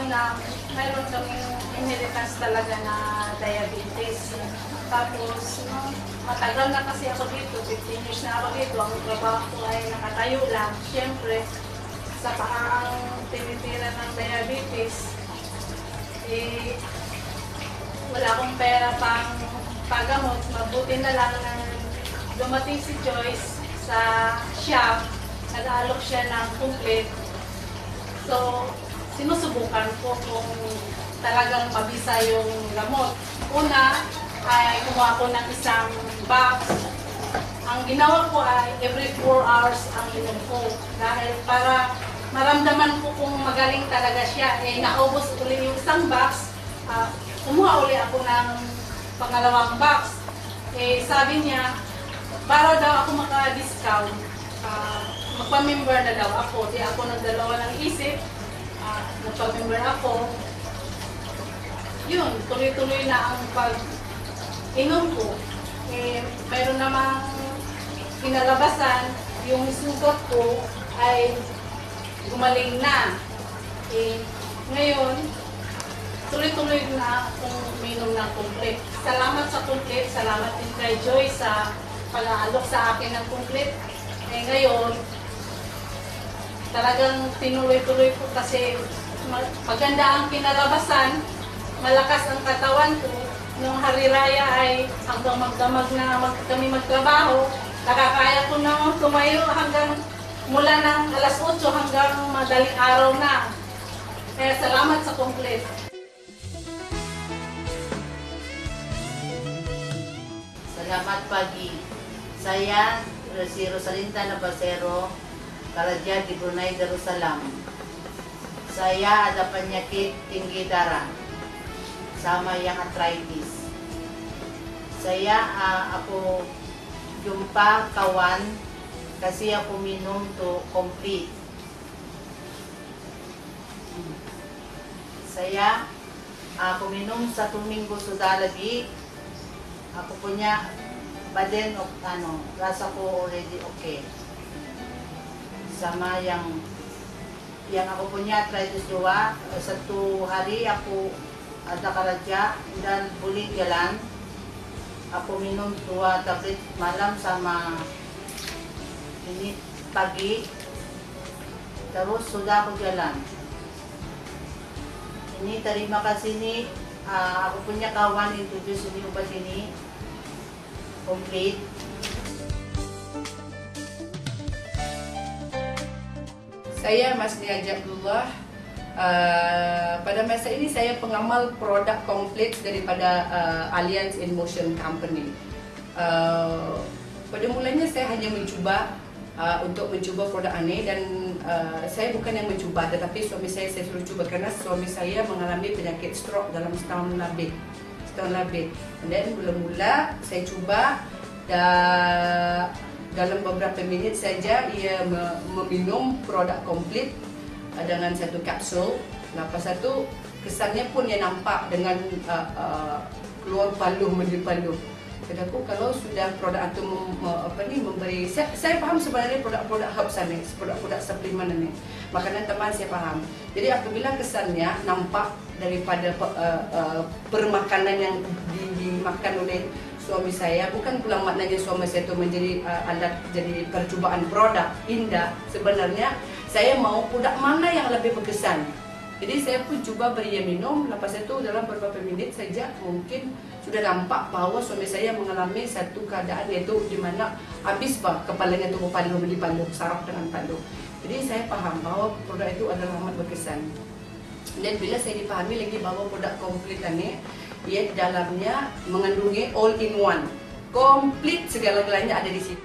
una, mayroon kaming inheritance talaga na diabetes. Tapos, no, matagal na kasi ako dito, 15 years na ako dito, ang trabaho ko ay nakatayo lang. Siyempre, sa paa ang tinitira ng diabetes, eh, wala akong pera pang pagamot. Mabuti na lang na dumating si Joyce sa shop, nag-aalok siya ng complete. So, sinusubukan ko kung talagang mabisa yung gamot. Una, ay kumuha ko ng isang box. Ang ginawa ko ay every 4 hours ang inom ko. Dahil para maramdaman ko kung magaling talaga siya. Eh, naubos uli yung isang box. Kumuha uli ako ng pangalawang box. Eh, sabi niya, para daw ako maka-discount, magpa-member na daw ako. Di ako nagdalawa ng isip. Nagpa-member ako. Yun, tuloy-tuloy na ang pag-inom ko. Eh, mayroon namang kinalabasan, yung sugat ko ay gumaling na. Eh, ngayon, tuloy-tuloy na akong minom ng complete. Salamat sa complete, salamat din kay Joy sa pag-aalok sa akin ng complete. Eh, ngayon, talagang tinuloy-tuloy ko kasi maganda ang kinalabasan, malakas ang katawan ko. Nung hari-raya ay hanggang magdamag na kami magtrabaho, nakakaya ko na tumayo hanggang mula ng alas 8 hanggang madaling araw na. Kaya salamat sa complete. Salamat pagi. Saya si Rosalinda Navasero, Karaja di Brunei Darussalam. Saya ada penyakit tinggi darah sama yang arthritis. Saya aku jumpa kawan kasih aku minum tuh complete. Saya aku minum 1 minggu sudah lagi. Aku punya badan rasa ko already okay. Sama yang aku punya arthritis juga, 1 hari aku ada kerja dan boleh jalan. Aku minum 2 tablet malam sama ini pagi, terus sudah aku jalan. Ini terima kasih nih, aku punya kawan introduce ini obat ini complete. Saya Mas Niaji Abdullah. Pada masa ini saya pengamal produk komplit daripada Alliance in Motion Company. Pada mulanya saya hanya mencuba untuk mencuba produk ini dan saya bukan yang mencuba, tetapi suami saya suruh cuba karena suami saya mengalami penyakit stroke dalam setahun lebih. Dan mula-mula saya cuba dalam beberapa minit saja ia meminum produk komplit dengan 1 kapsul. Lepas itu kesannya pun ia nampak dengan keluar paluh menjadi paluh. Kataku kalau sudah produk itu memberi, saya paham sebenarnya produk-produk herbs ini, produk-produk suplemen ini, makanan teman saya paham. Jadi apabila kesannya nampak daripada permakanan yang dimakan oleh suami saya, bukan pula maknanya suami saya itu menjadi alat jadi percubaan produk indah. Sebenarnya saya mau produk mana yang lebih berkesan. Jadi saya pun cuba beri dia minum. Lepas itu dalam beberapa minit saja mungkin sudah nampak bahawa suami saya mengalami satu keadaan iaitu di mana habis kepalanya itu berpaluh menjadi paluh, saraf dengan paluh. Jadi saya paham bahawa produk itu adalah amat berkesan. Dan bila saya dipahami lagi bahawa produk komplit ini, ia di dalamnya mengandungi all in one, komplit segala-galanya ada di situ.